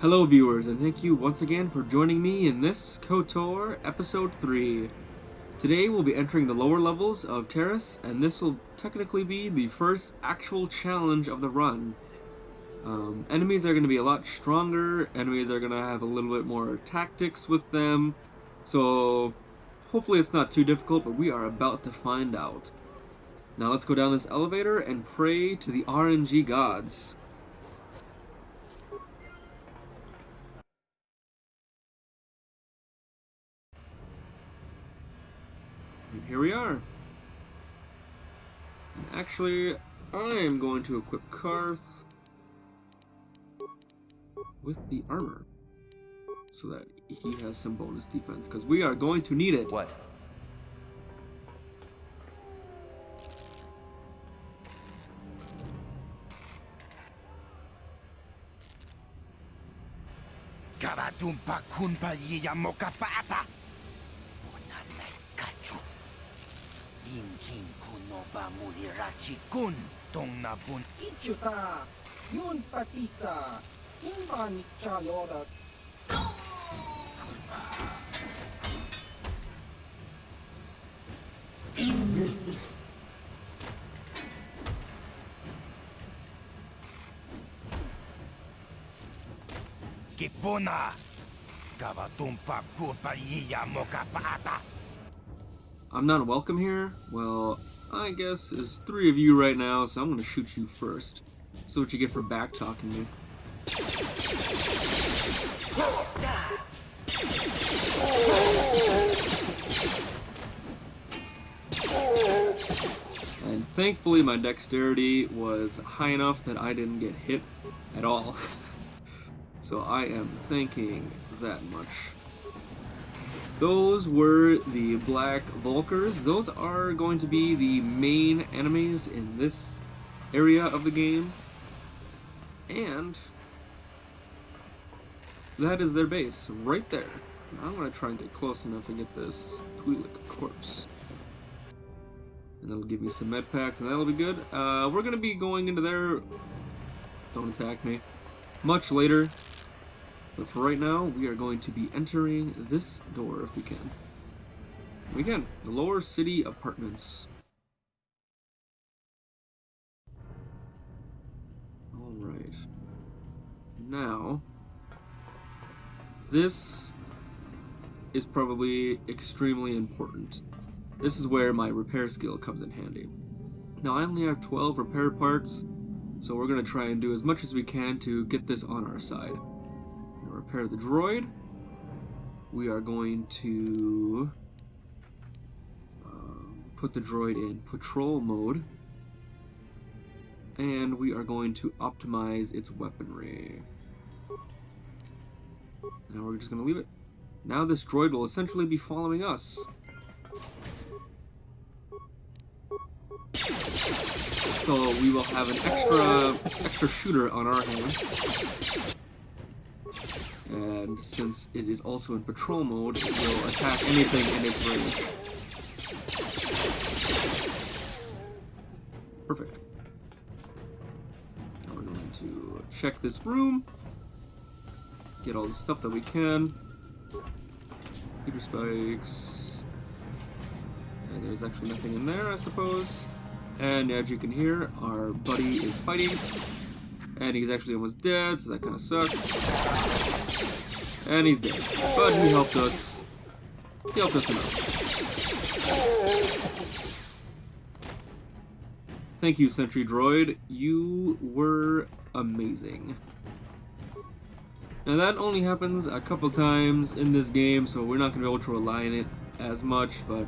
Hello viewers, and thank you once again for joining me in this Kotor episode 3. Today we'll be entering the lower levels of Terrace, and this will technically be the first actual challenge of the run. Enemies are going to be a lot stronger, enemies are going to have a little bit more tactics with them, so hopefully it's not too difficult, but we are about to find out. Now let's go down this elevator and pray to the RNG gods. And here we are. And actually, I am going to equip Carth with the armor so that he has some bonus defense, because we are going to need it. What? Karatumpa kunpaliya mo kapata. Unanay kachu. Yinghin kuno ba mulirachi kun tong nabun. Ichuta, yun patisa, imani chalora. Kipuna. Karatumpa kunpaliya mo kapata. I'm not welcome here? Well, I guess there's 3 of you right now, so I'm gonna shoot you first. So what you get for back-talking me. And thankfully my dexterity was high enough that I didn't get hit at all. So I am thanking that much. Those were the Black Vulkers. Those are going to be the main enemies in this area of the game. And that is their base, right there. Now I'm going to try and get close enough and get this Twi'lek corpse. And that'll give me some med packs, and that'll be good. We're going to be going into there, don't attack me, much later. But for right now, we are going to be entering this door if we can. We can. The Lower City Apartments. Alright. Now, this is probably extremely important. This is where my repair skill comes in handy. Now, I only have 12 repair parts, so we're going to try and do as much as we can to get this on our side. Repair the droid. We are going to put the droid in patrol mode, and we are going to optimize its weaponry. Now we're just going to leave it. Now this droid will essentially be following us. So we will have an extra shooter on our hands. And since it is also in patrol mode, it will attack anything in its range. Perfect. Now we're going to check this room, get all the stuff that we can. Heater spikes. And there's actually nothing in there, I suppose. And as you can hear, our buddy is fighting. And he's actually almost dead, so that kind of sucks. And he's dead. But he helped us. He helped us enough. Thank you, Sentry Droid. You were amazing. Now that only happens a couple times in this game, so we're not going to be able to rely on it as much, but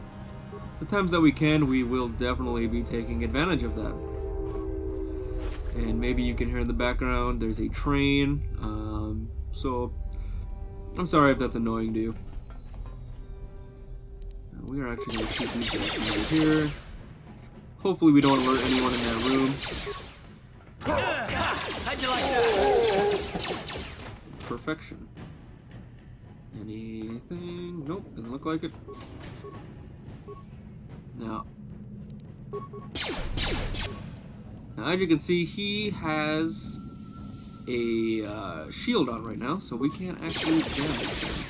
the times that we can, we will definitely be taking advantage of that. And maybe you can hear in the background, there's a train, so I'm sorry if that's annoying to you. Now we are actually going to shoot these guys from over here. Hopefully we don't alert anyone in that room. How'd you like that? Perfection. Anything? Nope, doesn't look like it. Now, as you can see, he has a shield on right now, so we can't actually damage him.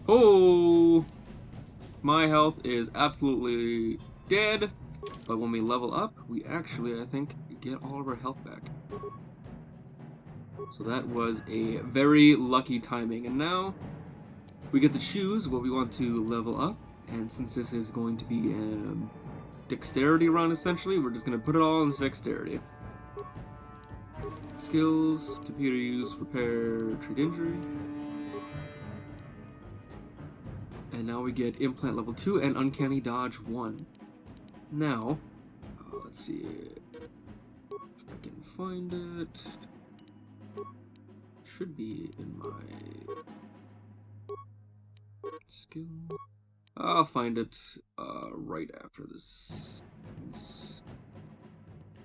Oh! My health is absolutely dead, but when we level up, we actually, I think, get all of our health back. So that was a very lucky timing, and now we get to choose what we want to level up, and since this is going to be a dexterity run, essentially, we're just going to put it all into dexterity. Skills, computer use, repair, treat injury. And now we get implant level 2 and uncanny dodge 1. Now, let's see if I can find it. Should be in my skill. I'll find it right after this.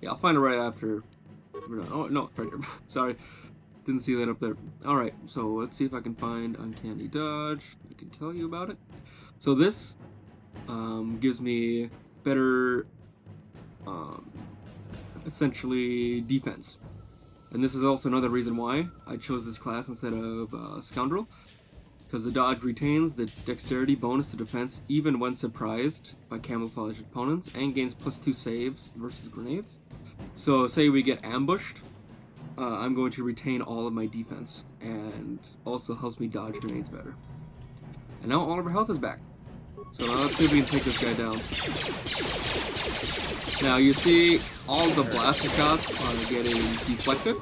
Yeah, I'll find it right after we're done. Oh no, right here. Sorry, didn't see that up there. All right, so let's see if I can find uncanny dodge. I can tell you about it. So this gives me better, essentially defense. And this is also another reason why I chose this class instead of Scoundrel, because the dodge retains the dexterity bonus to defense even when surprised by camouflaged opponents, and gains +2 saves versus grenades. So say we get ambushed, I'm going to retain all of my defense, and also helps me dodge grenades better. And now all of our health is back. So now let's see if we can take this guy down. Now you see all the blaster shots are getting deflected.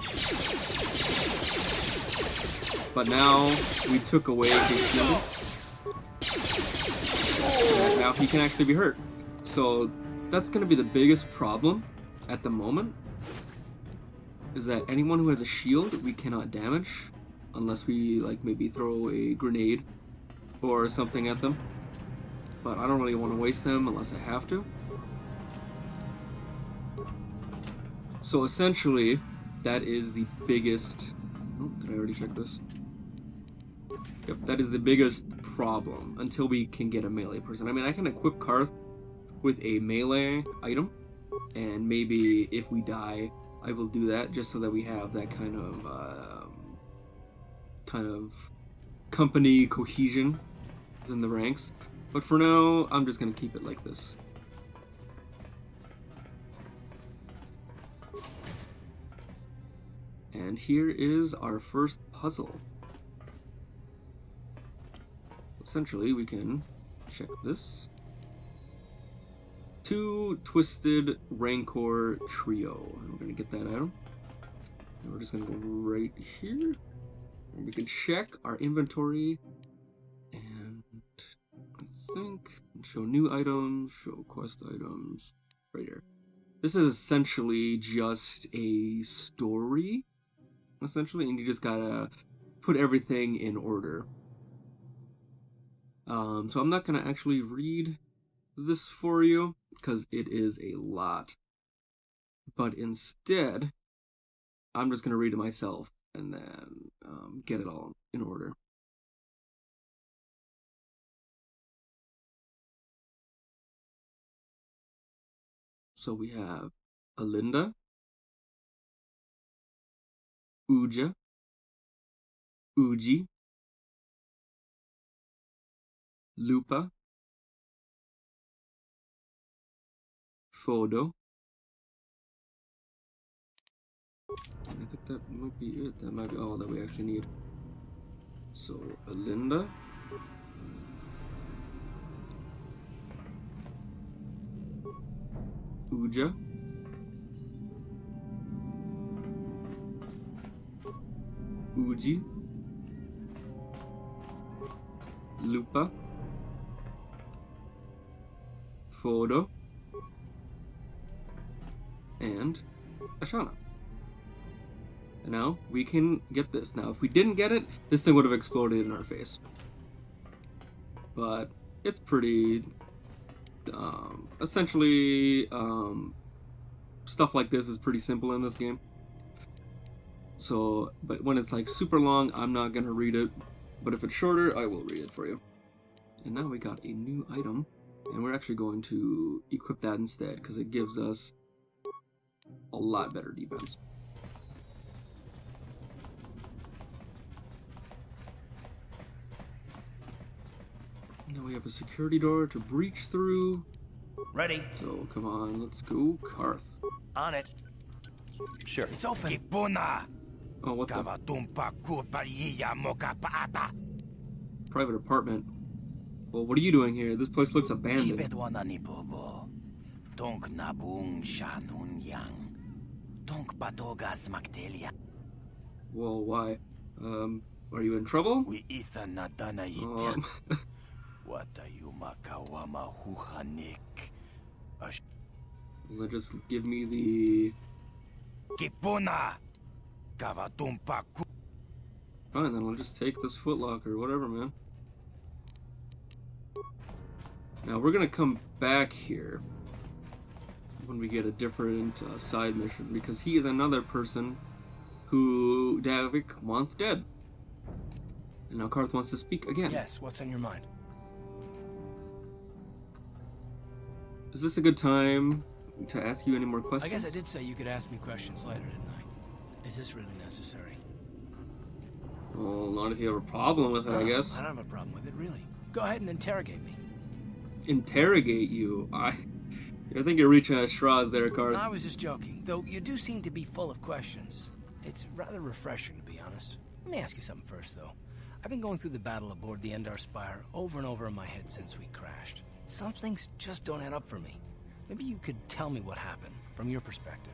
But now we took away his shield. So now he can actually be hurt. So that's going to be the biggest problem at the moment. Is that anyone who has a shield we cannot damage. Unless we like maybe throw a grenade or something at them. But I don't really want to waste them unless I have to. So essentially, that is the biggest... Oh, did I already check this? Yep, that is the biggest problem until we can get a melee person. I mean, I can equip Carth with a melee item, and maybe if we die, I will do that just so that we have that kind of company cohesion in the ranks. But for now, I'm just gonna keep it like this. And here is our first puzzle. Essentially, we can check this. 2 Twisted Rancor Trio. And we're gonna get that item. And we're just gonna go right here. And we can check our inventory. And I think show new items, show quest items, right here. This is essentially just a story. Essentially, and you just gotta put everything in order. So I'm not gonna actually read this for you because it is a lot. But instead, I'm just gonna read it myself and then get it all in order. So we have Alinda, Uja, Uji, Lupa, Fodo, and I think that might be it. That might be all that we actually need. So Alinda, Uja, Uji, Lupa, Fodo, and Ashana. And now we can get this. Now, if we didn't get it, this thing would have exploded in our face. But it's pretty... essentially, stuff like this is pretty simple in this game. So, but when it's like super long, I'm not gonna read it. But if it's shorter, I will read it for you. And now we got a new item. And we're actually going to equip that instead, because it gives us a lot better defense. Now we have a security door to breach through. Ready. So come on, let's go, Carth. On it. Sure. It's open. Kipuna! Oh, what the? Kavatumpa kurpaliya moka paata! Private apartment. Well, what are you doing here? This place looks abandoned. Kibetwana ni bobo. Tonk nabung shanun yang. Tonk patogas maktelia. Well, why? Are you in trouble? We itha nadana yitia. Watayu makawama huhanik. Well, just give me the... Kipuna! Kavatumpa ku... Fine, then I'll just take this footlocker, whatever, man. Now, we're gonna come back here when we get a different side mission, because he is another person who Davik wants dead. And now Carth wants to speak again. Yes, what's on your mind? Is this a good time to ask you any more questions? I guess I did say you could ask me questions later, didn't I? Is this really necessary? Well, not if you have a problem with it, I guess. I don't have a problem with it, really. Go ahead and interrogate me. Interrogate you? I think you're reaching at straws there, Carth. I was just joking, though you do seem to be full of questions. It's rather refreshing, to be honest. Let me ask you something first, though. I've been going through the battle aboard the Endar Spire over and over in my head since we crashed. Some things just don't add up for me. Maybe you could tell me what happened, from your perspective.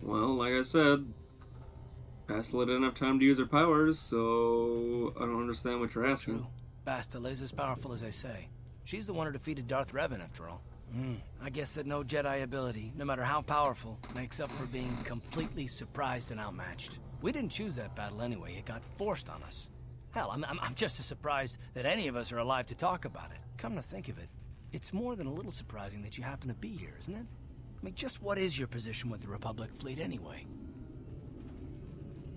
Well, like I said, Bastila didn't have time to use her powers, so I don't understand what you're asking. True. Bastila is as powerful as they say. She's the one who defeated Darth Revan, after all. I guess that no Jedi ability, no matter how powerful, makes up for being completely surprised and outmatched. We didn't choose that battle anyway. It got forced on us. Hell, I'm just as surprised that any of us are alive to talk about it. Come to think of it, it's more than a little surprising that you happen to be here, isn't it? I mean, just what is your position with the Republic fleet anyway?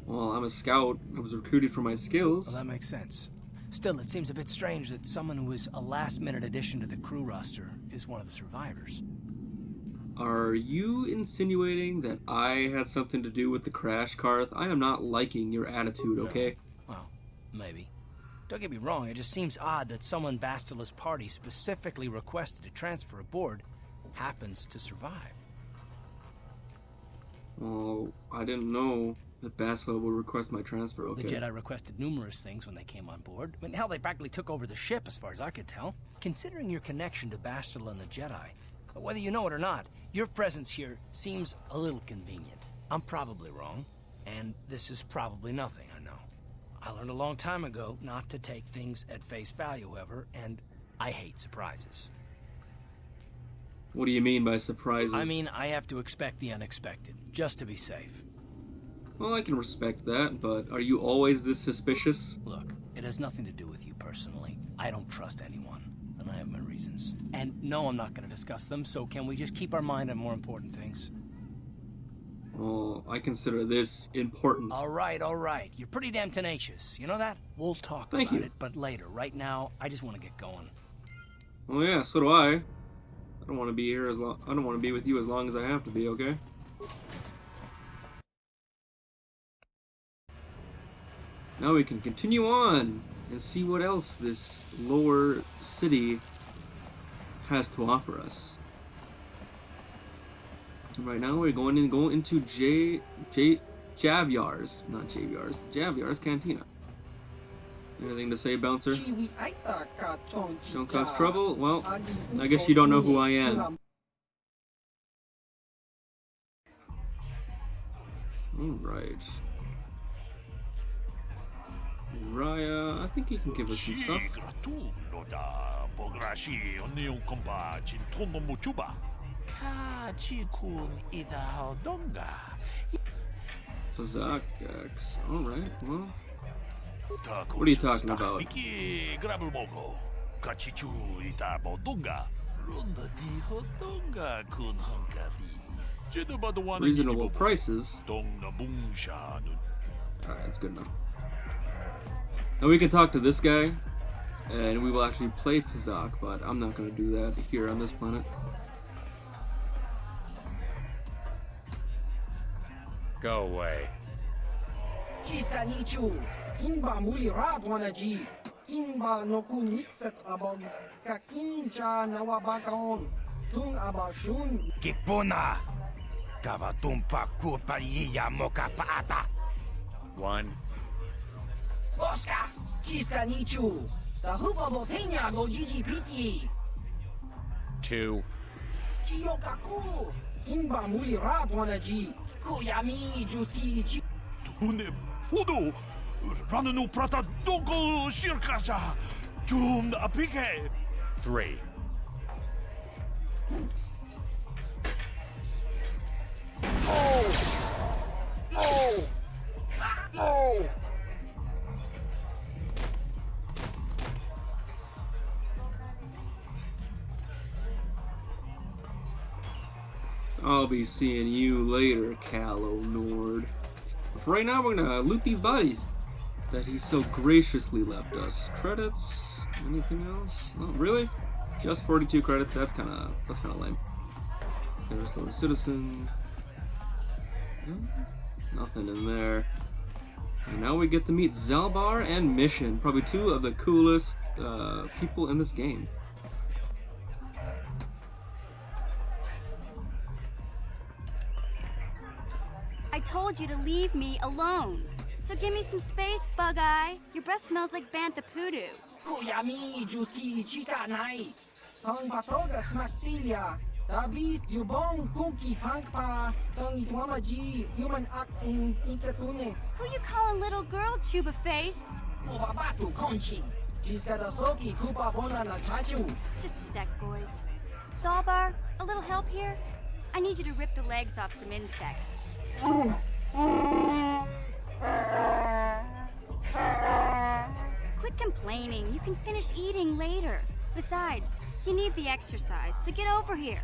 Well, I'm a scout. I was recruited for my skills. Well, that makes sense. Still, it seems a bit strange that someone who is a last-minute addition to the crew roster is one of the survivors. Are you insinuating that I had something to do with the crash, Carth? I am not liking your attitude, okay? Well, maybe. Don't get me wrong, it just seems odd that someone Bastila's party specifically requested to transfer aboard happens to survive. Well, I didn't know that Bastila would request my transfer, okay? The Jedi requested numerous things when they came on board. I mean, hell, they practically took over the ship, as far as I could tell. Considering your connection to Bastila and the Jedi, whether you know it or not, your presence here seems a little convenient. I'm probably wrong, and this is probably nothing, I know. I learned a long time ago not to take things at face value, however, and I hate surprises. What do you mean by surprises? I mean, I have to expect the unexpected, just to be safe. Well, I can respect that, but are you always this suspicious? Look, it has nothing to do with you personally. I don't trust anyone, and I have my reasons. And no, I'm not going to discuss them, so can we just keep our mind on more important things? Well, I consider this important. All right. You're pretty damn tenacious. You know that? We'll talk Thank about you. it, but later. Right now, I just want to get going. Oh yeah, so do I. I don't want to be here I don't want to be with you as long as I have to be, okay? Now we can continue on and see what else this lower city has to offer us. And right now we're going into Javyar's, not Javyar's, Javyar's Cantina. Anything to say, Bouncer? Don't cause trouble? Well, I guess you don't know who I am. Alright. Raya, I think he can give us some stuff. Zax, alright, well. What are you talking about? Reasonable prices? Alright, that's good enough. Now we can talk to this guy. and we will actually play Pizak, but I'm not going to do that here on this planet. Go away. Kiska nichu, kinba muli radwanaji, kinba no kunixet abog, kakincha nawabakaon, tung abashun. Kipuna! Kavatumpa kupaliya moka paata! 1. Boska, kiska nichu, the hupa botenya go jiji piti. 2. Kiyokaku, kinba muli radwanaji, kuyami juski ichi. Tune pudu rananu prata donko shirkasha jum apike. 3. I'll be seeing you later, Callow Nord. But for right now, we're gonna loot these bodies that he so graciously left us. Credits? Anything else? No, really? Just 42 credits? That's kinda lame. There's Lower Citizen. Nothing in there. And now we get to meet Zalbar and Mission, probably two of the coolest people in this game. I told you to leave me alone. So give me some space, Bug-Eye. Your breath smells like bantha poodoo. Kuyami juski ichika nai. Tong patoga smaktilia. Dabi yubong kunki pangpa. Tong itwamaji human acting ikatune. Who you calling little girl, Chuba Face? Ubabatu konchi. Kiskadasoki kupa bona na chachu. Just a sec, boys. Zalbar, a little help here? I need you to rip the legs off some insects. Quit complaining. You can finish eating later. Besides, you need the exercise, so get over here.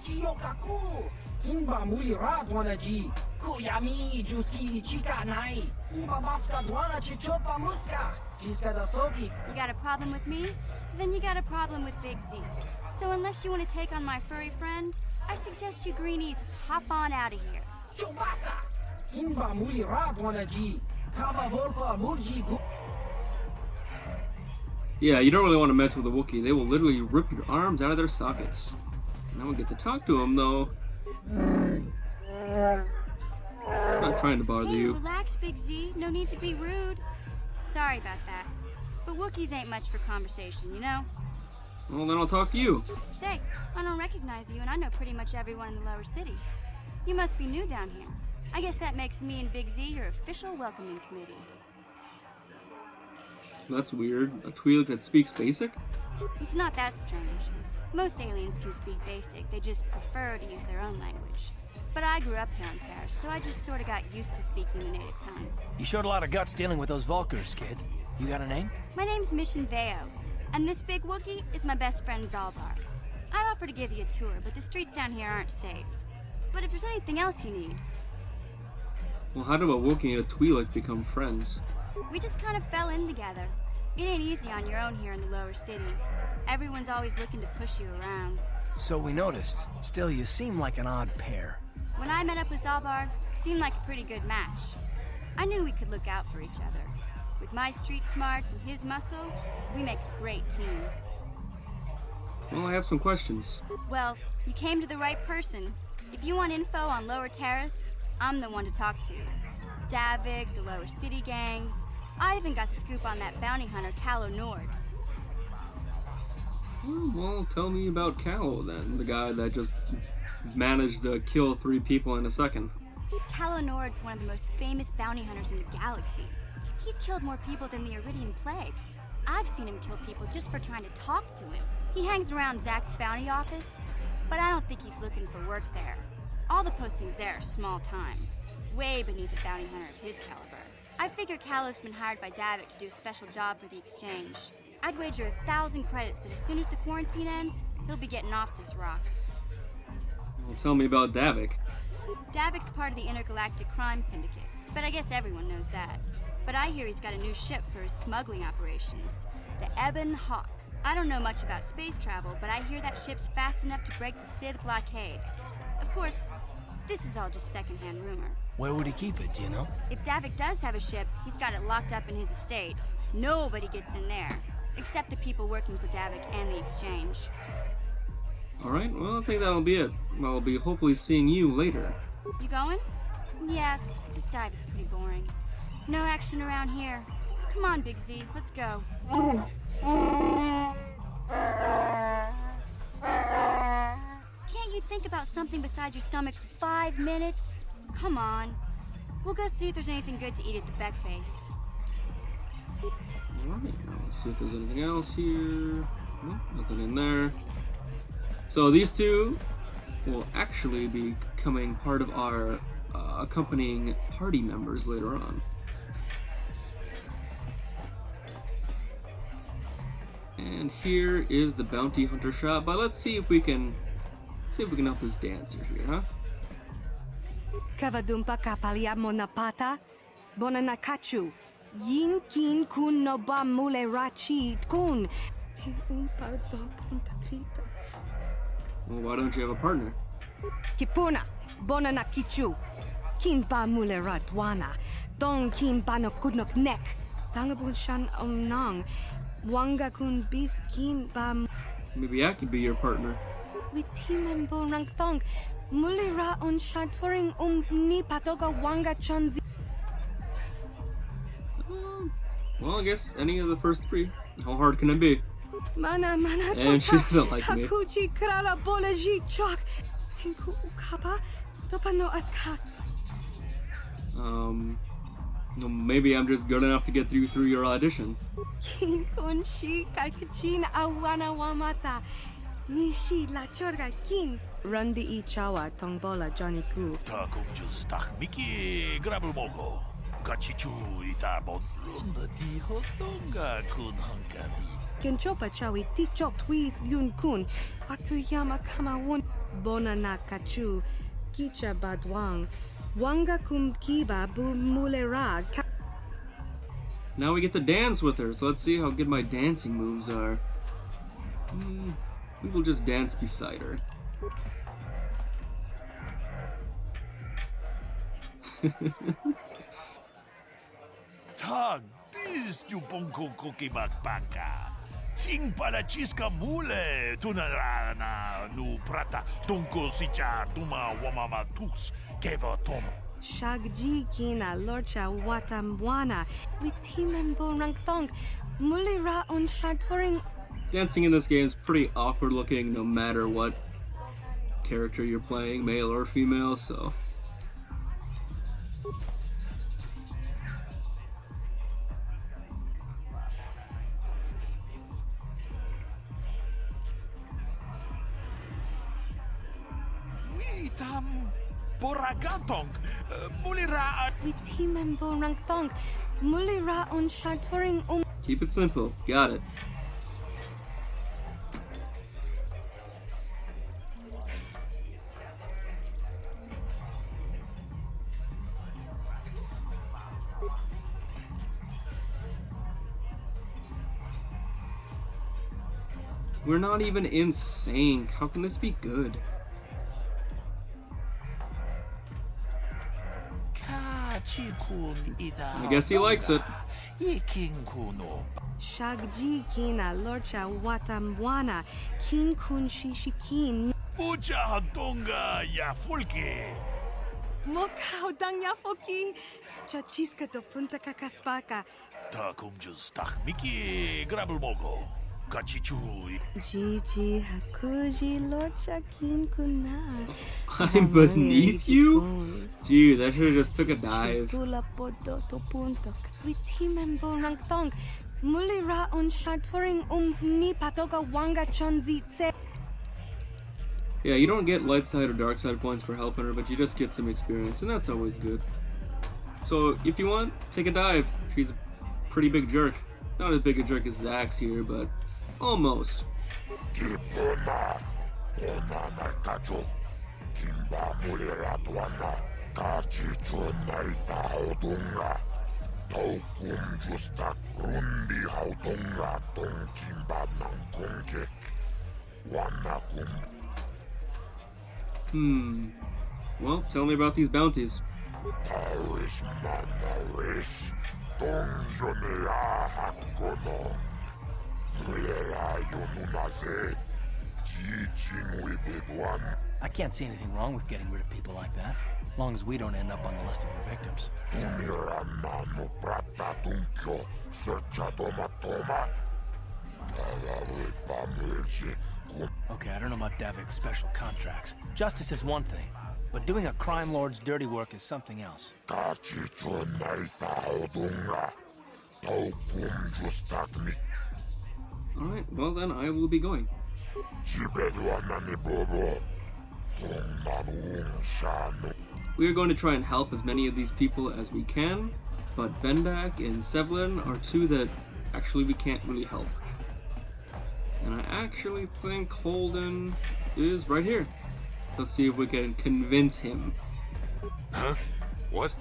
Kiyokaku. Kinba muli radwanaji. Kuyami juski ichika nai. Ubabaska dwana chichopa muska. Kiskadasoki. You got a problem with me? Then you got a problem with Big Z. So unless you want to take on my furry friend, I suggest you greenies hop on out of here. Chubasa. Kinba muli radwanaji. Kaba volpa murji gu. Yeah, you don't really want to mess with a Wookiee. They will literally rip your arms out of their sockets. Now we get to talk to them, though. I'm not trying to bother Hey, you. relax, Big Z. No need to be rude. Sorry about that. But Wookiees ain't much for conversation, you know? Well, then I'll talk to you. Say, I don't recognize you, and I know pretty much everyone in the Lower City. You must be new down here. I guess that makes me and Big Z your official welcoming committee. That's weird. A Twi'lek that speaks Basic? It's not that strange. Most aliens can speak Basic, they just prefer to use their own language. But I grew up here on Terra, so I just sort of got used to speaking the native tongue. You showed a lot of guts dealing with those Vulkars, kid. You got a name? My name's Mission Veo, and this big Wookiee is my best friend Zalbar. I'd offer to give you a tour, but the streets down here aren't safe. But if there's anything else you need, Well, how do a Wookiee and a Twi'lek become friends? we just kind of fell in together. It ain't easy on your own here in the Lower City. Everyone's always looking to push you around. So we noticed. Still, you seem like an odd pair. When I met up with Zalbar, it seemed like a pretty good match. I knew we could look out for each other. With my street smarts and his muscle, we make a great team. Well, I have some questions. Well, you came to the right person. If you want info on Lower Terrace, I'm the one to talk to. Davig, the Lower City gangs. I even got the scoop on that bounty hunter, Callow Nord. Well, tell me about Callow then, the guy that just managed to kill 3 people in a second. Callow Nord's one of the most famous bounty hunters in the galaxy. He's killed more people than the Iridian Plague. I've seen him kill people just for trying to talk to him. He hangs around Zax Bounty office, but I don't think he's looking for work there. All the postings there are small time, way beneath a bounty hunter of his caliber. I figure Callow's been hired by Davik to do a special job for the exchange. I'd wager 1,000 credits that as soon as the quarantine ends, he'll be getting off this rock. Well, tell me about Davik. Davik's part of the Intergalactic Crime Syndicate, but I guess everyone knows that. but I hear he's got a new ship for his smuggling operations. The Ebon Hawk. I don't know much about space travel, but I hear that ship's fast enough to break the Sith blockade. Of course, this is all just secondhand rumor. Where would he keep it, do you know? If Davik does have a ship, he's got it locked up in his estate. Nobody gets in there, except the people working for Davik and the Exchange. Alright, well, I think that'll be it. I'll be hopefully seeing you later. You going? Yeah, this dive is pretty boring. No action around here. Come on, Big Z, let's go. Can't you think about something besides your stomach for 5 minutes? Come on. We'll go see if there's anything good to eat at the Beck base. Alright, let's see if there's anything else here. Nope, nothing in there. So these two will actually be becoming part of our accompanying party members later on. And here is the bounty hunter shop, but let's see if we can help this dancer here, huh? Kavadumpa kapalia monapata, bonanakachu, yin kin kun no ba mule rachi kun, tin umpa do punta krita. Well, why don't you have a partner? Kipuna, bonanakichu, kin ba mule radwana, don kin ba no kudnok nek, tangabun shan omnang, wanga kun bis kin ba. Maybe I could be your partner. Witimen bo rangthong, mule ra on shaturing ni patoga wanga chonzi. Well, I guess any of the first three. How hard can it be? Mana And she doesn't like me. Hakuchi krala boleji chok. Tinku ukapa topano aska. No, maybe I'm just good enough to get through your audition. Kin konshi kakichin awana wamata. Nishi la chorga kin. Rundi ichawa tongbola Johnny Ku. Ta kumjus tak miki grabul mogo. Kachichu itabon. Runda di hotonga kun hankali. Kenchopa chawi tikchok twis yun kun. Watuyama kama won. Bonana kachu. Kicha badwang. Wanga kum kiba bu mulera. Now we get to dance with her, so let's see how good my dancing moves are. We will just dance beside her. Tag bis tu bonko koki makpaka. Sing para chiska mule tunarana nu prata tunko sicha tuma wamama tus keva tom. Shagji kina lorcha watamwana. Witimembo rangthong. Mulira on shaturing. Dancing in this game is pretty awkward looking no matter what character you're playing, male or female, so... Witam boragantong mulira. Witimembo rangthong. Mulira on shaturing. Keep it simple. Got it. We're not even in sync. How can this be good? I guess he likes it. Shagji kina lorcha watamwana. Kin kun shishikin. Ucha hatonga ya fulke. Mokao dang yafoki. Chachiska to punta kakaspaka. Ta kumjus tak miki grabul mogo. Kachichu. Gigi hakuji lorcha kin kuna. I'm beneath you? Jeez, I should've just took a dive. Tula podo to punto. Witimembo rangthong. Mulira on shaturing ni patoga wanga chonzitse. Yeah, you don't get light side or dark side points for helping her, but you just get some experience, and that's always good. So, if you want, take a dive. She's a pretty big jerk. Not as big a jerk as Zax here, but almost. Kipuna, onana kacho, kimba mulira tuana, kachichu naita odunga. Taukum justak rundi hautunga tong kimbab ng kongkek. Wanakum. Well, tell me about these bounties. Taris manaris. Tong yonea hakono. Nulera yonunase. Jijing wibigwan. I can't see anything wrong with getting rid of people like that, as long as we don't end up on the list of her victims. Tunira nano prata tunkyo. Searcha toma toma. Tagawe pamirje. Okay, I don't know about Davik's special contracts. Justice is one thing, but doing a crime lord's dirty work is something else. Kachicho naita haudunga. Taukum justakni. Alright, well then I will be going. Jibeduanani bobo. Tong manuung shanu. We are going to try and help as many of these people as we can, but Bendak and Selven are two that actually we can't really help. And I actually think Holden is right here. Let's see if we can convince him. Huh? What?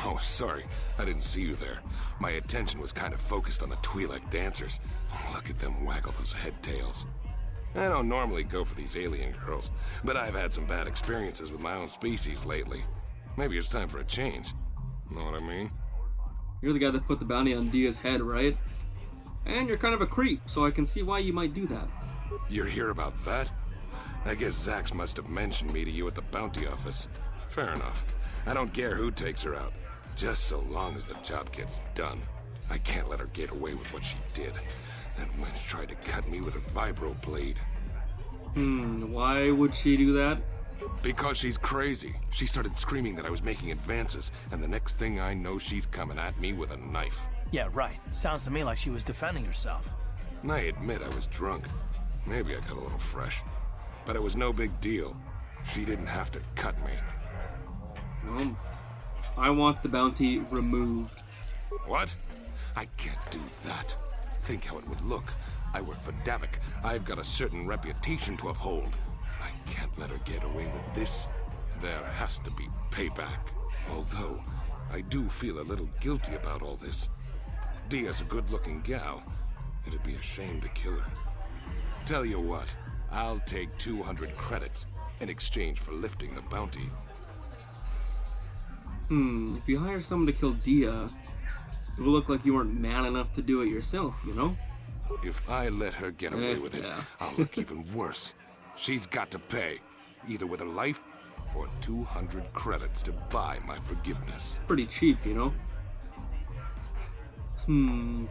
Oh, sorry. I didn't see you there. My attention was kind of focused on the Twi'lek dancers. Look at them waggle those head tails. I don't normally go for these alien girls, but I've had some bad experiences with my own species lately. Maybe it's time for a change. Know what I mean? You're the guy that put the bounty on Dia's head, right? And you're kind of a creep, so I can see why you might do that. You're here about that? I guess Zax must have mentioned me to you at the bounty office. Fair enough. I don't care who takes her out, just so long as the job gets done. I can't let her get away with what she did. That wench tried to cut me with her vibro blade. Why would she do that? Because she's crazy. She started screaming that I was making advances, and the next thing I know, she's coming at me with a knife. Yeah, right. Sounds to me like she was defending herself. I admit I was drunk. Maybe I got a little fresh. But it was no big deal. She didn't have to cut me. Well, I want the bounty removed. What? I can't do that. Think how it would look. I work for Davik. I've got a certain reputation to uphold. I can't let her get away with this. There has to be payback. Although, I do feel a little guilty about all this. Dia's a good-looking gal. It'd be a shame to kill her. Tell you what, I'll take 200 credits in exchange for lifting the bounty. If you hire someone to kill Dia, it will look like you weren't man enough to do it yourself, you know? If I let her get away with it, Yeah. I'll look even worse. She's got to pay, either with her life or 200 credits to buy my forgiveness. Pretty cheap, you know?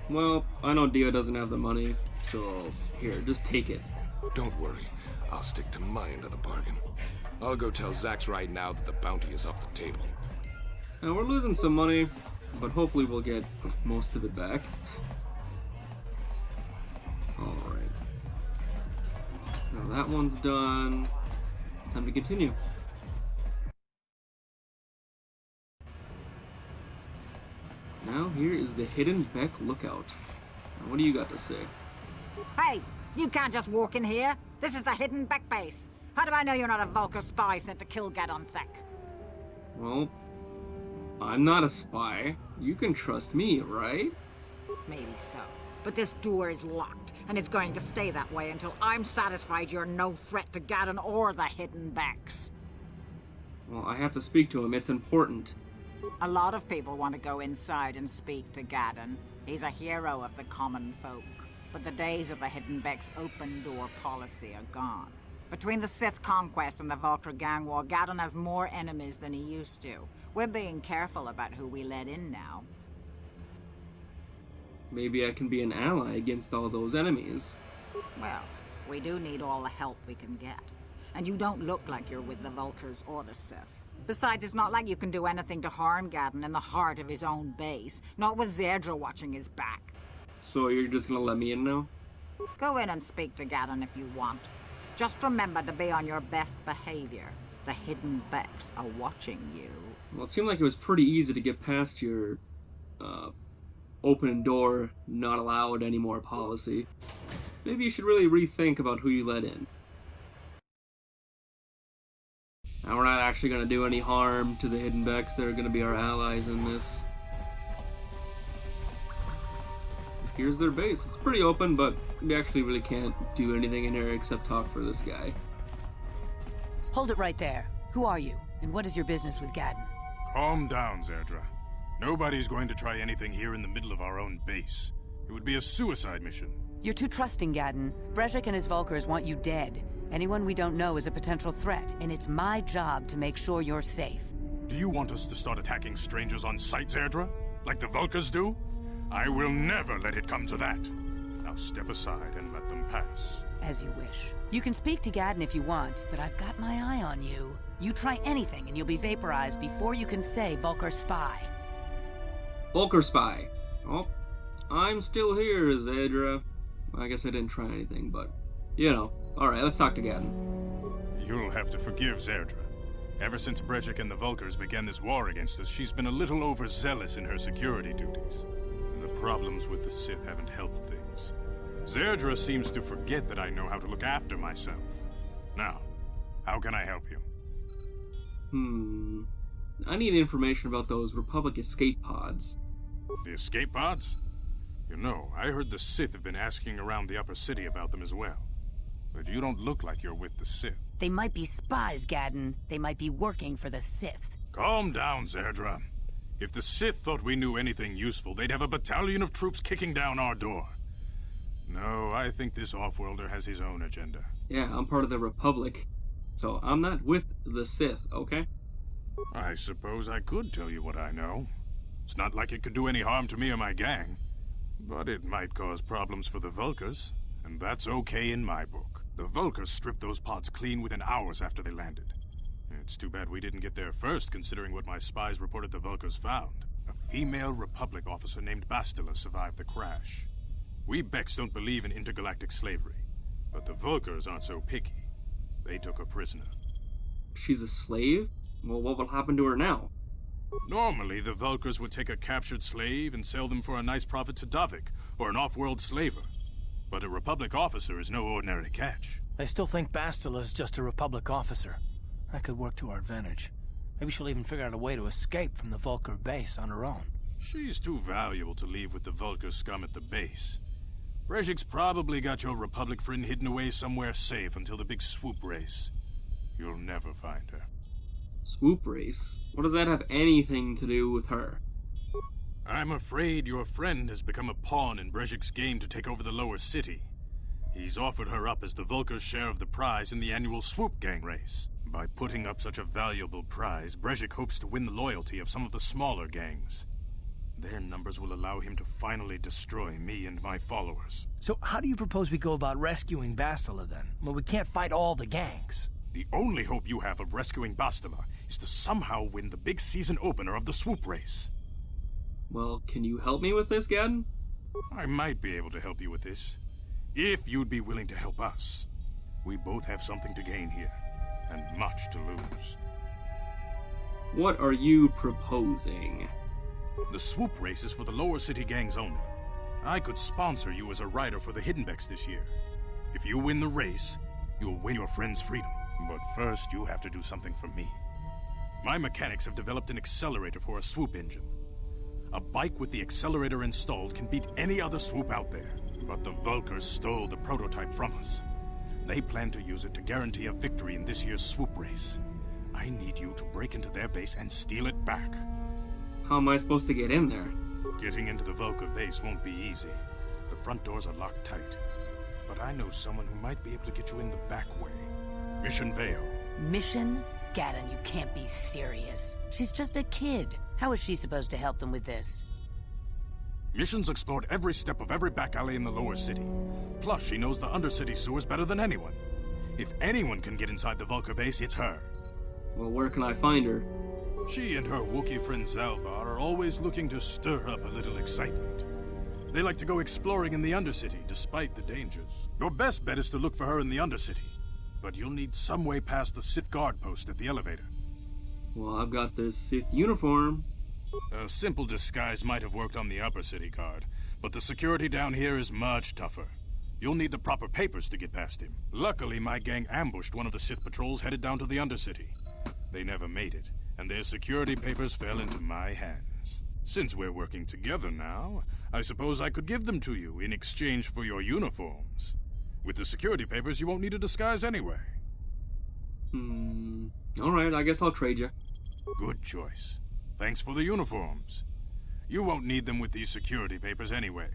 Well, I know Dia doesn't have the money, so here, just take it. Don't worry, I'll stick to my end of the bargain. I'll go tell Zax right now that the bounty is off the table. Now, we're losing some money, but hopefully we'll get most of it back. Alright. Now that one's done. Time to continue. Now here is the Hidden Beck Lookout. Now, what do you got to say? Hey, you can't just walk in here. This is the Hidden Beck base. How do I know you're not a Vulcar spy sent to kill Gadon Thek? Well, I'm not a spy. You can trust me, right? Maybe so. But this door is locked, and it's going to stay that way until I'm satisfied you're no threat to Gadon or the Hidden Becks. Well, I have to speak to him. It's important. A lot of people want to go inside and speak to Gadon. He's a hero of the common folk. But the days of the Hidden Beck's open door policy are gone. Between the Sith conquest and the Vulcar gang war, Gadon has more enemies than he used to. We're being careful about who we let in now. Maybe I can be an ally against all those enemies. Well, we do need all the help we can get. And you don't look like you're with the Vulcars or the Sith. Besides, it's not like you can do anything to harm Gadon in the heart of his own base. Not with Zedra watching his back. So you're just gonna let me in now? Go in and speak to Gadon if you want. Just remember to be on your best behavior. The Hidden Becks are watching you. Well, it seemed like it was pretty easy to get past your, open door, not allowed anymore policy. Maybe you should really rethink about who you let in. Now, we're not actually going to do any harm to the Hidden Becks. They're going to be our allies in this. here's their base. It's pretty open, but we actually really can't do anything in here except talk for this guy. Hold it right there. Who are you, and what is your business with Gadden? Calm down, Zerdra. Nobody's going to try anything here in the middle of our own base. It would be a suicide mission. You're too trusting, Gadden. Brejik and his Vulkars want you dead. Anyone we don't know is a potential threat, and it's my job to make sure you're safe. Do you want us to start attacking strangers on sight, Zerdra? Like the Vulkars do? I will never let it come to that. Now step aside and let them pass. As you wish. You can speak to Gadden if you want, but I've got my eye on you. You try anything and you'll be vaporized before you can say Vulkar spy. Vulkar spy. Oh, I'm still here, Zedra. I guess I didn't try anything, but, you know. Alright, let's talk to Gadden. You'll have to forgive Zerdra. Ever since Brejik and the Vulkars began this war against us, she's been a little overzealous in her security duties. And the problems with the Sith haven't helped things. Zerdra seems to forget that I know how to look after myself. Now, how can I help you? I need information about those Republic escape pods. The escape pods? You know, I heard the Sith have been asking around the Upper City about them as well. But you don't look like you're with the Sith. They might be spies, Gadden. They might be working for the Sith. Calm down, Zerdra. If the Sith thought we knew anything useful, they'd have a battalion of troops kicking down our door. No, I think this off-worlder has his own agenda. Yeah, I'm part of the Republic. So I'm not with the Sith, okay? I suppose I could tell you what I know. It's not like it could do any harm to me or my gang. But it might cause problems for the Vulkars, and that's okay in my book. The Vulkars stripped those pods clean within hours after they landed. It's too bad we didn't get there first, considering what my spies reported the Vulkars found. A female Republic officer named Bastila survived the crash. We Beks don't believe in intergalactic slavery, but the Vulkars aren't so picky. They took her prisoner. She's a slave? Well, what will happen to her now? Normally, the Vulkars would take a captured slave and sell them for a nice profit to Davik, or an off-world slaver. But a Republic officer is no ordinary catch. I still think Bastila's just a Republic officer. That could work to our advantage. Maybe she'll even figure out a way to escape from the Vulkar base on her own. She's too valuable to leave with the Vulkar scum at the base. Brejik's probably got your Republic friend hidden away somewhere safe until the big Swoop race. You'll never find her. Swoop race? What does that have anything to do with her? I'm afraid your friend has become a pawn in Brejik's game to take over the Lower City. He's offered her up as the Vulkar's share of the prize in the annual Swoop gang race. By putting up such a valuable prize, Brejik hopes to win the loyalty of some of the smaller gangs. Their numbers will allow him to finally destroy me and my followers. So how do you propose we go about rescuing Bastila then? Well, we can't fight all the gangs. The only hope you have of rescuing Bastila is to somehow win the big season opener of the Swoop race. Well, can you help me with this, Gadden? I might be able to help you with this, if you'd be willing to help us. We both have something to gain here, and much to lose. What are you proposing? The Swoop race is for the Lower City gangs only. I could sponsor you as a rider for the Hidden Beks this year. If you win the race, you'll win your friend's freedom. But first, you have to do something for me. My mechanics have developed an accelerator for a Swoop engine. A bike with the accelerator installed can beat any other Swoop out there. But the Vulkars stole the prototype from us. They plan to use it to guarantee a victory in this year's Swoop race. I need you to break into their base and steal it back. How am I supposed to get in there? Getting into the Vulkar base won't be easy. The front doors are locked tight. But I know someone who might be able to get you in the back way. Mission Vale. Mission? Gadden, you can't be serious. She's just a kid. How is she supposed to help them with this? Mission's explored every step of every back alley in the Lower City. Plus, she knows the Undercity sewers better than anyone. If anyone can get inside the Vulkar base, it's her. Well, where can I find her? She and her Wookiee friend Zalbar are always looking to stir up a little excitement. They like to go exploring in the Undercity, despite the dangers. Your best bet is to look for her in the Undercity. But you'll need some way past the Sith guard post at the elevator. Well, I've got this Sith uniform. A simple disguise might have worked on the Upper City guard, but the security down here is much tougher. You'll need the proper papers to get past him. Luckily, my gang ambushed one of the Sith patrols headed down to the Undercity. They never made it, and their security papers fell into my hands. Since we're working together now, I suppose I could give them to you in exchange for your uniforms. With the security papers, you won't need a disguise anyway. Alright, I guess I'll trade you. Good choice. Thanks for the uniforms. You won't need them with these security papers anyway.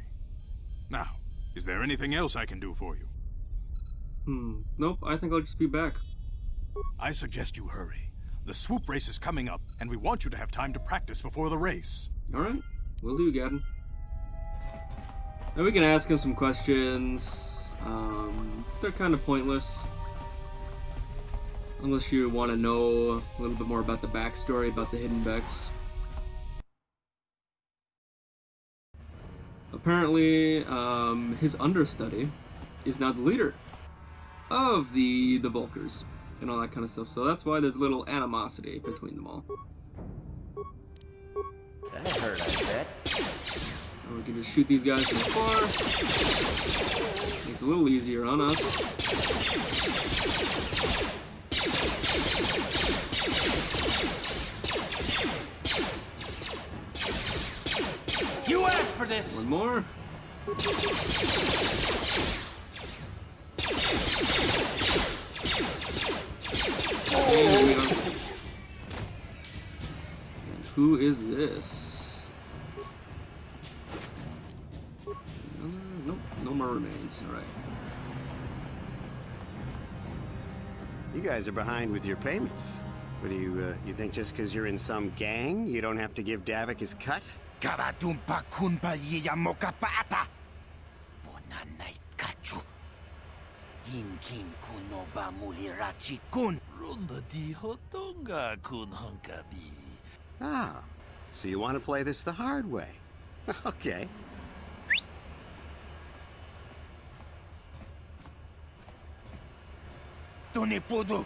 Now, is there anything else I can do for you? Nope, I think I'll just be back. I suggest you hurry. The Swoop race is coming up, and we want you to have time to practice before the race. Alright, will do, Gadden. Now we can ask him some questions. They're kind of pointless. Unless you want to know a little bit more about the backstory about the hidden Beks. Apparently, his understudy is now the leader of the Vulkars and all that kind of stuff. So that's why there's a little animosity between them all. That hurt, I bet. And we can just shoot these guys from afar. Make it a little easier on us. You asked for this! One more. And who is this? Nope, no more remains. Alright. You guys are behind with your payments. What do you think just because you're in some gang, you don't have to give Davik his cut? Kavatumpa kunpaliya mokapaata. Bonanay kachu. Yinkin kuno ba mulirachi kun. Runda di hotonga kun hunkabi. Ah, so you want to play this the hard way. Okay. Tunipudu.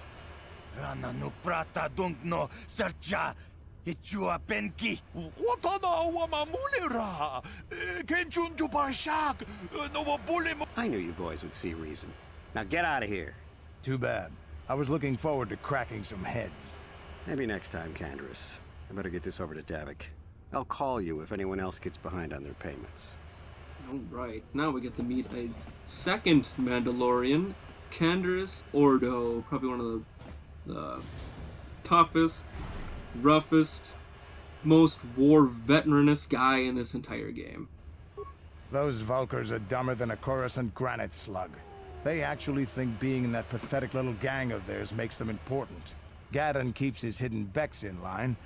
Rana no prata dungno sercha. Ichua penki. Watana wamamulira. Kenchun jupashak. No bully. I knew you boys would see reason. Now get out of here. Too bad. I was looking forward to cracking some heads. Maybe next time, Canderous. I better get this over to Davik. I'll call you if anyone else gets behind on their payments. Alright, now we get to meet a second Mandalorian, Canderous Ordo. Probably one of the toughest, roughest, most war veteranous guy in this entire game. Those Vulkars are dumber than a Coruscant granite slug. They actually think being in that pathetic little gang of theirs makes them important. Gadden keeps his hidden Beks in line,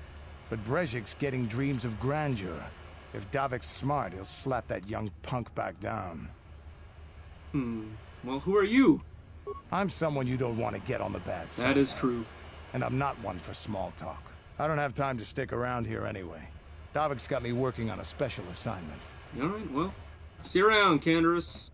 but Brezhik's getting dreams of grandeur. If Davik's smart, he'll slap that young punk back down. Well, who are you? I'm someone you don't want to get on the bad side. That is true. And I'm not one for small talk. I don't have time to stick around here anyway. Davik's got me working on a special assignment. Alright, well, see you around, Canderous.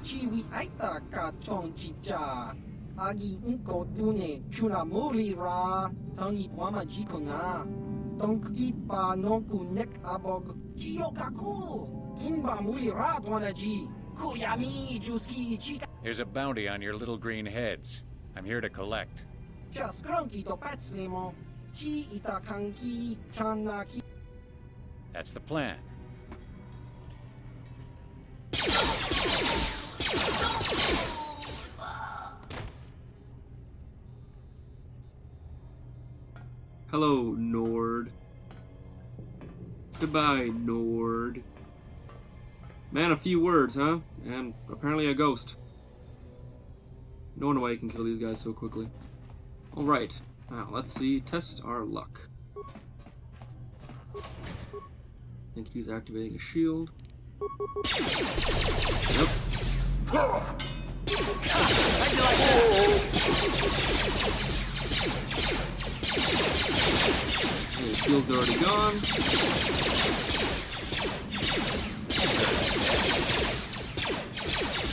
Chiwi aita ka chong chicha. Agi inko tune chuna muri ra. Tangi kwama jiko na. Tonki pa nonku nek abog. Jiyokaku. Kinba muri ra tuanaji. Kuyami juski chika. There's a bounty on your little green heads. I'm here to collect. Just cronky to patslemo. Chi itakanki chanaki. That's the plan. Hello, Nord. Goodbye, Nord. Man, a few words, huh? And apparently a ghost. No wonder why you can kill these guys so quickly. Alright, now let's see. Test our luck. I think he's activating a shield. Yep. Okay, the shield's already gone.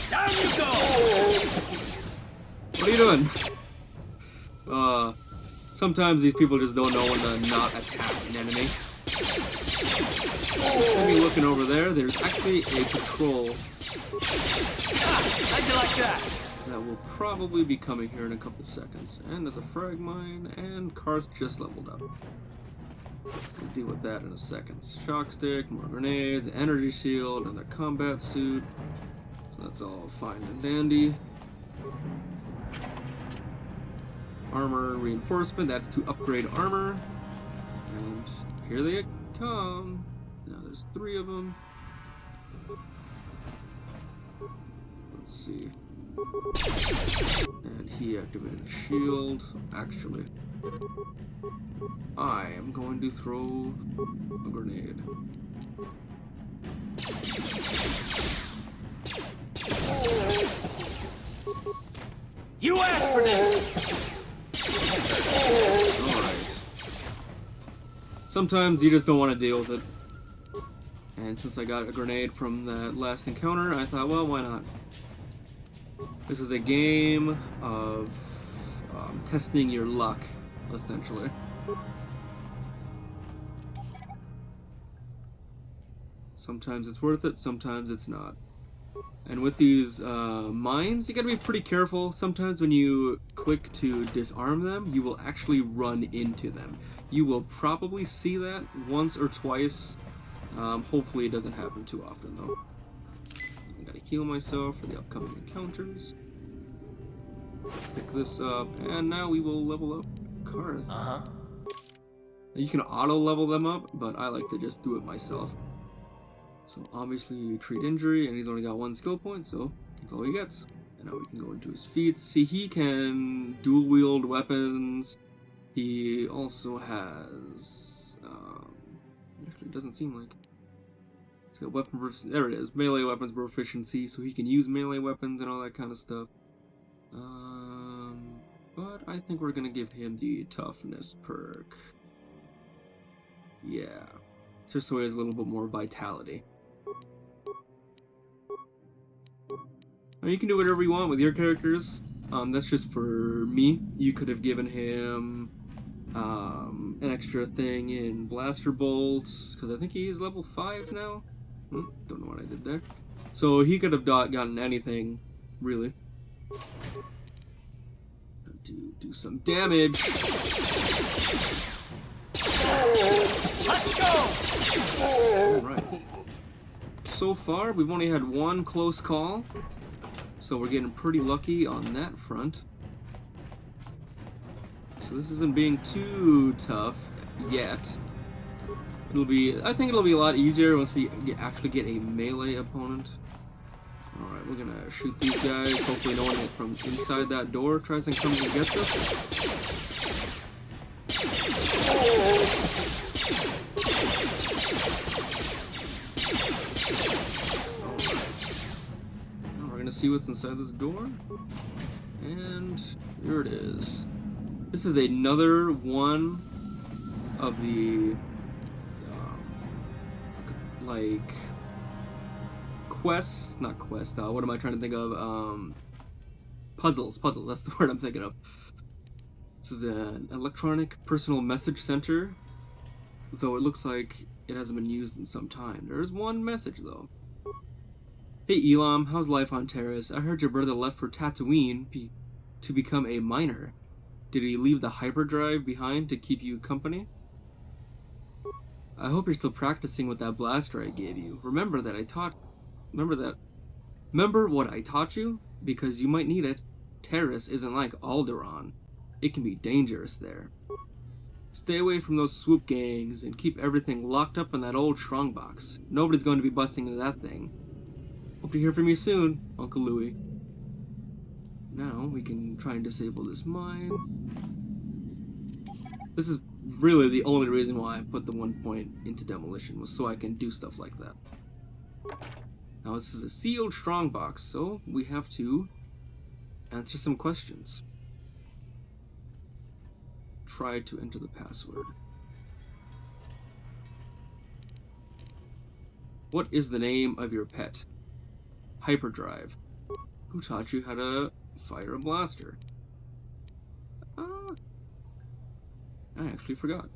Down you go! What are you doing? Sometimes these people just don't know when to not attack an enemy. See me looking over there, there's actually a patrol. How'd you like that? That will probably be coming here in a couple seconds. And there's a frag mine, and Carth just leveled up. We'll deal with that in a second. Shock stick, more grenades, energy shield, and their combat suit. So that's all fine and dandy. Armor reinforcement, that's to upgrade armor. And here they come. Now there's 3 of them. Let's see. And he activated a shield. Actually, I am going to throw a grenade. You asked for this! Alright. Sometimes you just don't want to deal with it. And since I got a grenade from that last encounter, I thought, well, why not? This is a game of testing your luck, essentially. Sometimes it's worth it, sometimes it's not. And with these mines, you gotta be pretty careful. Sometimes when you click to disarm them, you will actually run into them. You will probably see that once or twice. Hopefully it doesn't happen too often, though. I gotta heal myself for the upcoming encounters. Pick this up, and now we will level up Carth. You can auto-level them up, but I like to just do it myself. So obviously treat injury, and he's only got 1 skill point, so that's all he gets. And now we can go into his feats. See, he can dual-wield weapons. He also has... actually, it doesn't seem like... He's got weapon... There it is. Melee weapons proficiency, so he can use melee weapons and all that kind of stuff. But I think we're gonna give him the toughness perk. Yeah. Just so he has a little bit more vitality. Now you can do whatever you want with your characters. That's just for me. You could have given him an extra thing in blaster bolts, because I think he's level 5 now. Don't know what I did there. So he could have gotten anything, really. Do some damage. Let's go! Alright. So far, we've only had 1 close call. So we're getting pretty lucky on that front. So this isn't being too tough yet. I think it'll be a lot easier once we actually get a melee opponent. Alright, we're gonna shoot these guys. Hopefully no one from inside that door tries and comes and gets us. Now we're gonna see what's inside this door. And here it is. This is another one of the like quests, not quest, what am I trying to think of? Puzzles, that's the word I'm thinking of. This is an electronic personal message center, though it looks like it hasn't been used in some time. There's one message, though. Hey Elam, how's life on Terrace? I heard your brother left for Tatooine to become a miner. Did he leave the hyperdrive behind to keep you company? I hope you're still practicing with that blaster I gave you. Remember what I taught you? Because you might need it. Terrace isn't like Alderaan. It can be dangerous there. Stay away from those swoop gangs and keep everything locked up in that old strongbox. Nobody's going to be busting into that thing. Hope to hear from you soon, Uncle Louie. Now we can try and disable this mine. This is really the only reason why I put the 1 point into demolition, was so I can do stuff like that. Now this is a sealed strongbox, so we have to answer some questions. Try to enter the password. What is the name of your pet? Hyperdrive. Who taught you how to fire a blaster? I actually forgot.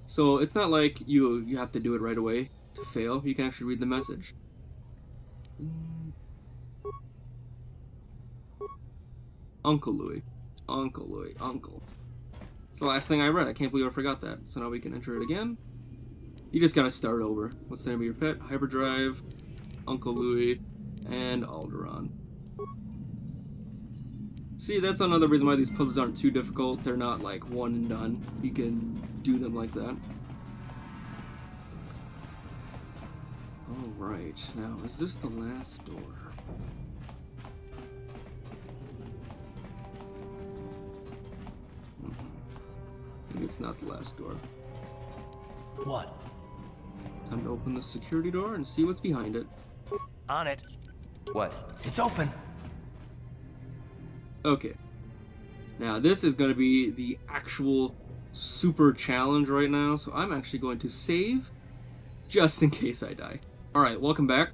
So it's not like you have to do it right away to fail. You can actually read the message. Uncle Louis. Uncle Louis. Uncle. It's the last thing I read. I can't believe I forgot that. So now we can enter it again. You just gotta start over. What's the name of your pet? Hyperdrive, Uncle Louis, and Alderaan. See, that's another reason why these puzzles aren't too difficult. They're not like one and done. You can do them like that. Alright, now is this the last door? Maybe it's not the last door. What? Time to open the security door and see what's behind it. On it. What? It's open. Okay. Now this is going to be the actual super challenge right now, so I'm actually going to save just in case I die. Alright, welcome back.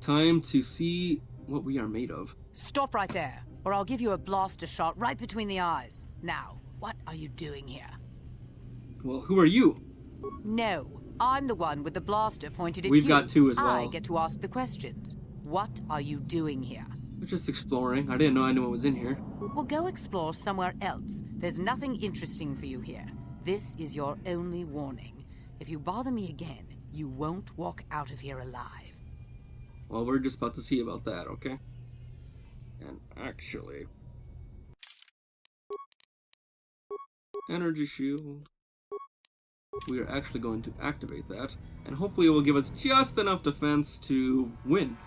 Time to see what we are made of. Stop right there, or I'll give you a blaster shot right between the eyes. Now, what are you doing here? Well, who are you? No, I'm the one with the blaster pointed at you. We've got two as well. I get to ask the questions. What are you doing here? We're just exploring. I didn't know anyone was in here. Well, go explore somewhere else. There's nothing interesting for you here. This is your only warning. If you bother me again, you won't walk out of here alive. Well, we're just about to see about that, okay? And actually... Energy shield. We are actually going to activate that, and hopefully it will give us just enough defense to win.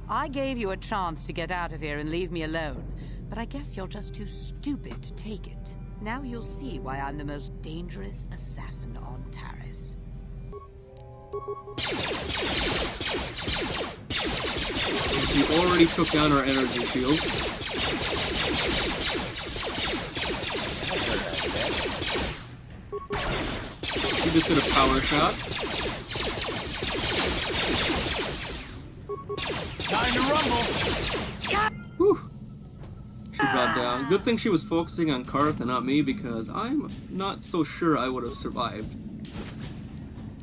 I gave you a chance to get out of here and leave me alone, but I guess you're just too stupid to take it. Now you'll see why I'm the most dangerous assassin on Taris. We already took down our energy shield. She just did a power shot. Time to rumble! Whew. She brought down. Good thing she was focusing on Carth and not me, because I'm not so sure I would have survived.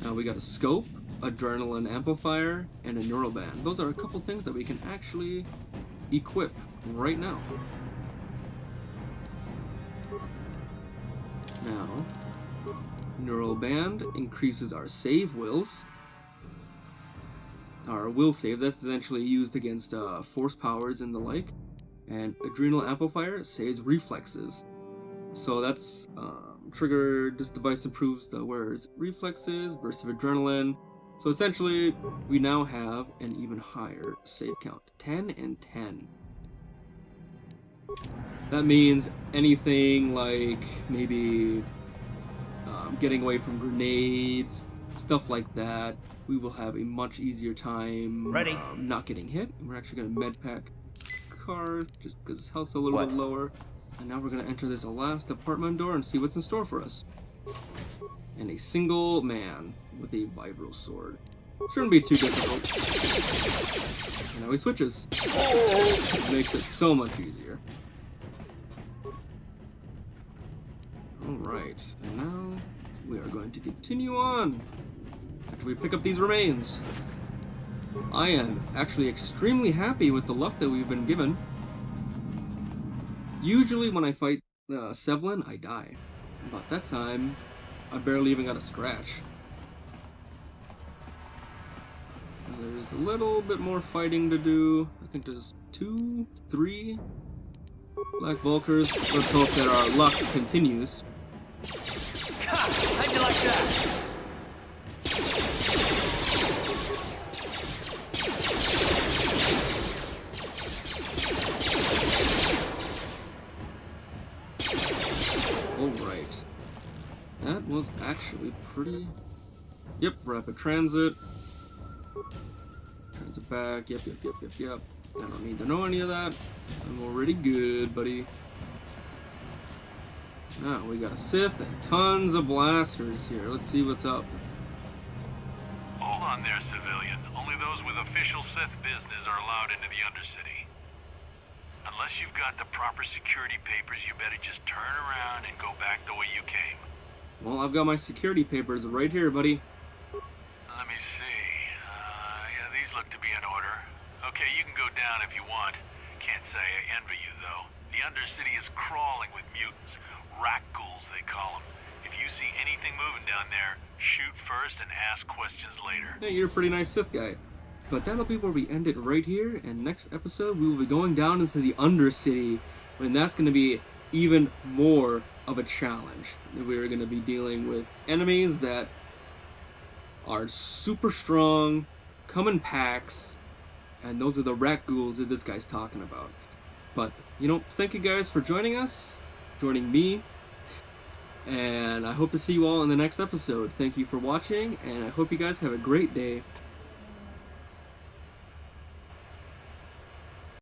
Now we got a scope, adrenaline amplifier, and a neural band. Those are a couple things that we can actually equip right now. Now, neural band increases our save wills. Our will save, that's essentially used against force powers and the like. And adrenal amplifier saves reflexes. So that's trigger, this device improves the wearer's reflexes, burst of adrenaline. So essentially, we now have an even higher save count, 10 and 10. That means anything like maybe getting away from grenades, stuff like that, we will have a much easier time not getting hit. We're actually going to medpack Carth just because his health's a little bit lower. And now we're going to enter this last apartment door and see what's in store for us. And a single man with a vibro sword. Shouldn't be too difficult. And now he switches. It makes it so much easier. Alright, and now we are going to continue on after we pick up these remains. I am actually extremely happy with the luck that we've been given. Usually when I fight Selven, I die. But that time, I barely even got a scratch. Now there's a little bit more fighting to do. I think there's 2, 3 Black Vulkars. Let's hope that our luck continues. How'd you like that? Alright. That was actually pretty... Yep, rapid transit. Transit back. Yep. I don't need to know any of that. I'm already good, buddy. Now we got a Sith and tons of blasters here. Let's see what's up. Hold on there, civilian. Only those with official Sith business are allowed into the Undercity. Unless you've got the proper security papers, you better just turn around and go back the way you came. Well, I've got my security papers right here, buddy. Let me see. Yeah, these look to be in order. Okay, you can go down if you want. Can't say I envy you, though. The Undercity is crawling with mutants. Rat ghouls, they call them. If you see anything moving down there, shoot first and ask questions later. Hey, you're a pretty nice Sith guy. But that'll be where we end it right here, and next episode we will be going down into the Undercity, and that's going to be even more of a challenge. We're going to be dealing with enemies that are super strong, come in packs, and those are the rat ghouls that this guy's talking about. But, you know, thank you guys for joining us, joining me, and I hope to see you all in the next episode. Thank you for watching, and I hope you guys have a great day.